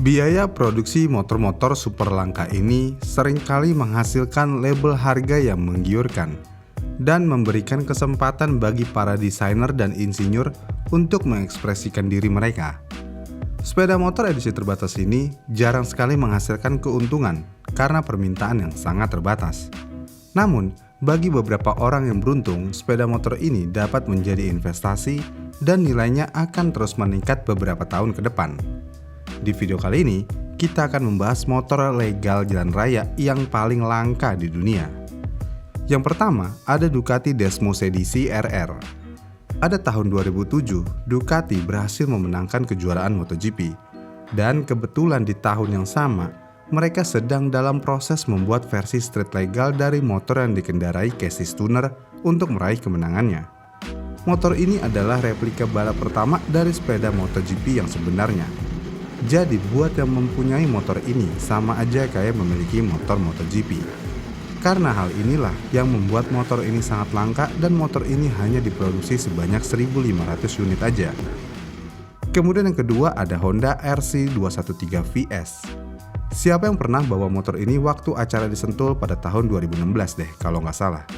Biaya produksi motor-motor super langka ini seringkali menghasilkan label harga yang menggiurkan dan memberikan kesempatan bagi para desainer dan insinyur untuk mengekspresikan diri mereka. Sepeda motor edisi terbatas ini jarang sekali menghasilkan keuntungan karena permintaan yang sangat terbatas. Namun, bagi beberapa orang yang beruntung, sepeda motor ini dapat menjadi investasi dan nilainya akan terus meningkat beberapa tahun ke depan. Di video kali ini, kita akan membahas motor legal jalan raya yang paling langka di dunia. Yang pertama, ada Ducati Desmo Sedici RR. Pada tahun 2007, Ducati berhasil memenangkan kejuaraan MotoGP. Dan kebetulan di tahun yang sama, mereka sedang dalam proses membuat versi street legal dari motor yang dikendarai Casey Stoner untuk meraih kemenangannya. Motor ini adalah replika balap pertama dari sepeda MotoGP yang sebenarnya. Jadi buat yang mempunyai motor ini sama aja kayak memiliki motor MotoGP. Karena hal inilah yang membuat motor ini sangat langka dan motor ini hanya diproduksi sebanyak 1.500 unit aja. Kemudian yang kedua ada Honda RC213 VS. Siapa yang pernah bawa motor ini waktu acara di Sentul pada tahun 2016 deh kalau nggak salah.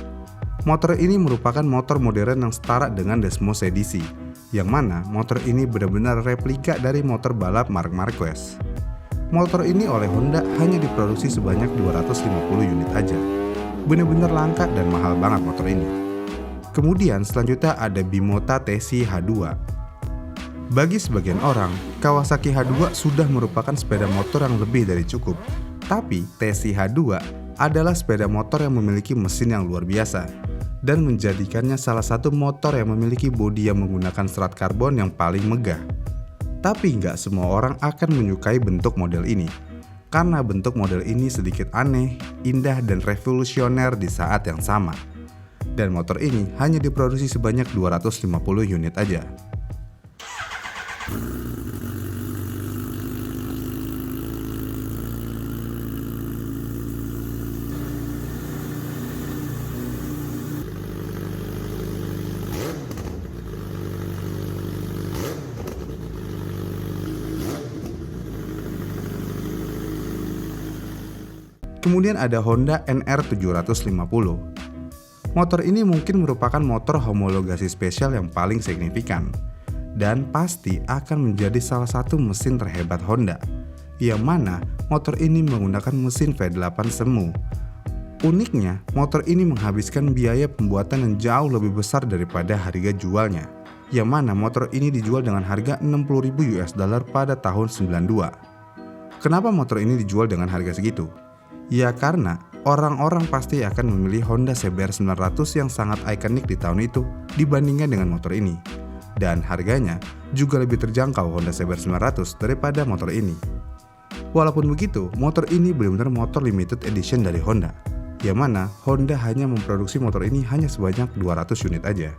Motor ini merupakan motor modern yang setara dengan Desmo Sedici, yang mana motor ini benar-benar replika dari motor balap Marc Marquez. Motor ini oleh Honda hanya diproduksi sebanyak 250 unit aja. Benar-benar langka dan mahal banget motor ini. Kemudian selanjutnya ada Bimota TC H2. Bagi sebagian orang, Kawasaki H2 sudah merupakan sepeda motor yang lebih dari cukup. Tapi TC H2 adalah sepeda motor yang memiliki mesin yang luar biasa dan menjadikannya salah satu motor yang memiliki bodi yang menggunakan serat karbon yang paling megah. Tapi nggak semua orang akan menyukai bentuk model ini, karena bentuk model ini sedikit aneh, indah, dan revolusioner di saat yang sama. Dan motor ini hanya diproduksi sebanyak 250 unit aja. Kemudian ada Honda NR750. Motor ini mungkin merupakan motor homologasi spesial yang paling signifikan dan pasti akan menjadi salah satu mesin terhebat Honda, yang mana motor ini menggunakan mesin V8 semu. Uniknya, motor ini menghabiskan biaya pembuatan yang jauh lebih besar daripada harga jualnya, yang mana motor ini dijual dengan harga $60.000 pada tahun 92. Kenapa motor ini dijual dengan harga segitu? Ya karena orang-orang pasti akan memilih Honda CBR 900 yang sangat ikonik di tahun itu dibandingkan dengan motor ini. Dan harganya juga lebih terjangkau Honda CBR 900 daripada motor ini. Walaupun begitu, motor ini benar-benar motor limited edition dari Honda, yang mana Honda hanya memproduksi motor ini hanya sebanyak 200 unit aja.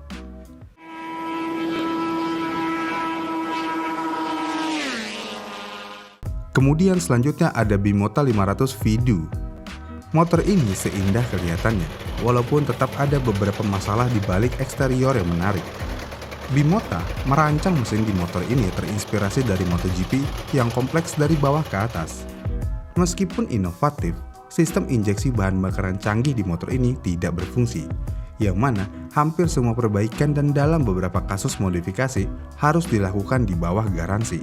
Kemudian selanjutnya ada Bimota 500 V2. Motor ini seindah kelihatannya, walaupun tetap ada beberapa masalah di balik eksterior yang menarik. Bimota merancang mesin di motor ini terinspirasi dari MotoGP yang kompleks dari bawah ke atas. Meskipun inovatif, sistem injeksi bahan bakaran canggih di motor ini tidak berfungsi, yang mana hampir semua perbaikan dan dalam beberapa kasus modifikasi harus dilakukan di bawah garansi.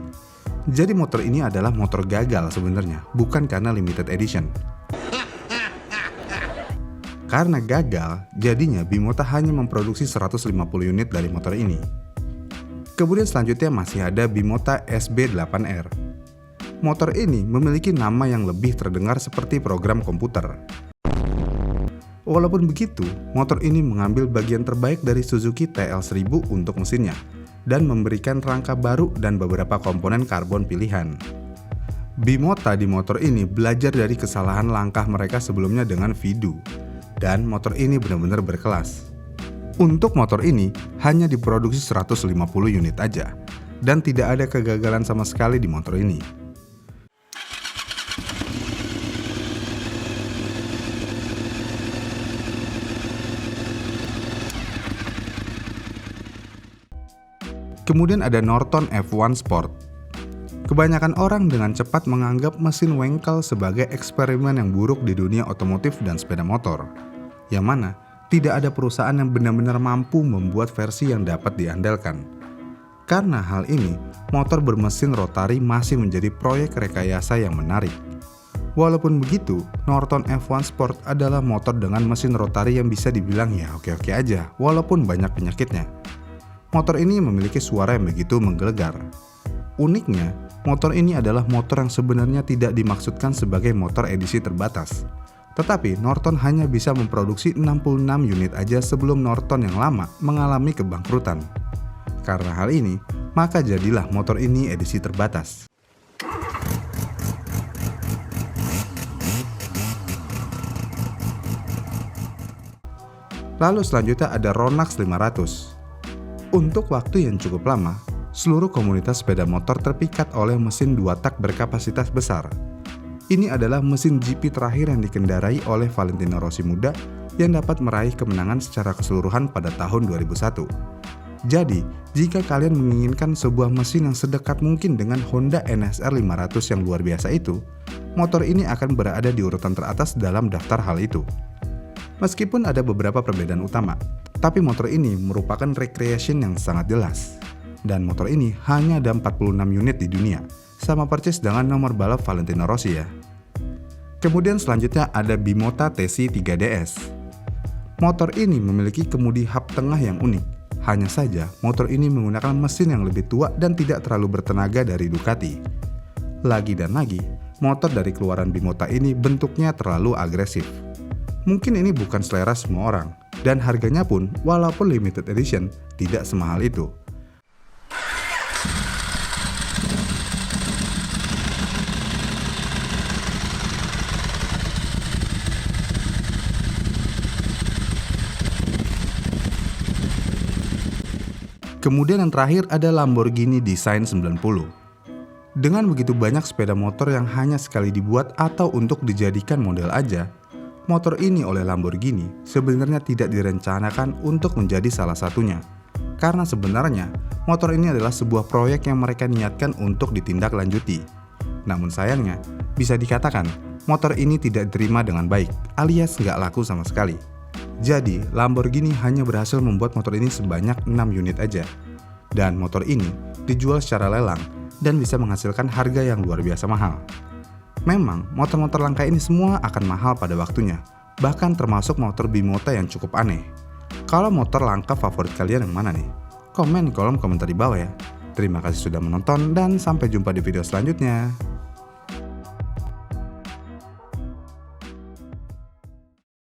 Jadi motor ini adalah motor gagal sebenarnya, bukan karena limited edition. Karena gagal, jadinya Bimota hanya memproduksi 150 unit dari motor ini. Kemudian selanjutnya masih ada Bimota SB8R. Motor ini memiliki nama yang lebih terdengar seperti program komputer. Walaupun begitu, motor ini mengambil bagian terbaik dari Suzuki TL1000 untuk mesinnya, dan memberikan rangka baru dan beberapa komponen karbon pilihan. Bimota di motor ini belajar dari kesalahan langkah mereka sebelumnya dengan V2, dan motor ini benar-benar berkelas. Untuk motor ini hanya diproduksi 150 unit aja, dan tidak ada kegagalan sama sekali di motor ini. Kemudian ada Norton F1 Sport. Kebanyakan orang dengan cepat menganggap mesin Wankel sebagai eksperimen yang buruk di dunia otomotif dan sepeda motor, yang mana tidak ada perusahaan yang benar-benar mampu membuat versi yang dapat diandalkan. Karena hal ini, motor bermesin rotari masih menjadi proyek rekayasa yang menarik. Walaupun begitu, Norton F1 Sport adalah motor dengan mesin rotari yang bisa dibilang ya oke-oke aja, walaupun banyak penyakitnya. Motor ini memiliki suara yang begitu menggelegar. Uniknya, motor ini adalah motor yang sebenarnya tidak dimaksudkan sebagai motor edisi terbatas. Tetapi Norton hanya bisa memproduksi 66 unit aja sebelum Norton yang lama mengalami kebangkrutan. Karena hal ini, maka jadilah motor ini edisi terbatas. Lalu selanjutnya ada Ronax 500. Untuk waktu yang cukup lama, seluruh komunitas sepeda motor terpikat oleh mesin 2 tak berkapasitas besar. Ini adalah mesin GP terakhir yang dikendarai oleh Valentino Rossi muda yang dapat meraih kemenangan secara keseluruhan pada tahun 2001. Jadi, jika kalian menginginkan sebuah mesin yang sedekat mungkin dengan Honda NSR 500 yang luar biasa itu, motor ini akan berada di urutan teratas dalam daftar hal itu. Meskipun ada beberapa perbedaan utama, tapi motor ini merupakan recreation yang sangat jelas. Dan motor ini hanya ada 46 unit di dunia, sama persis dengan nomor balap Valentino Rossi ya. Kemudian selanjutnya ada Bimota TC 3DS. Motor ini memiliki kemudi hub tengah yang unik. Hanya saja, motor ini menggunakan mesin yang lebih tua dan tidak terlalu bertenaga dari Ducati. Lagi dan lagi, motor dari keluaran Bimota ini bentuknya terlalu agresif. Mungkin ini bukan selera semua orang, dan harganya pun walaupun limited edition, tidak semahal itu. Kemudian yang terakhir ada Lamborghini Design 90. Dengan begitu banyak sepeda motor yang hanya sekali dibuat atau untuk dijadikan model aja, motor ini oleh Lamborghini sebenarnya tidak direncanakan untuk menjadi salah satunya. Karena sebenarnya, motor ini adalah sebuah proyek yang mereka niatkan untuk ditindaklanjuti. Namun sayangnya, bisa dikatakan, motor ini tidak diterima dengan baik, alias nggak laku sama sekali. Jadi, Lamborghini hanya berhasil membuat motor ini sebanyak 6 unit aja. Dan motor ini dijual secara lelang dan bisa menghasilkan harga yang luar biasa mahal. Memang, motor-motor langka ini semua akan mahal pada waktunya, bahkan termasuk motor Bimota yang cukup aneh. Kalau motor langka favorit kalian yang mana nih? Komen di kolom komentar di bawah ya. Terima kasih sudah menonton dan sampai jumpa di video selanjutnya.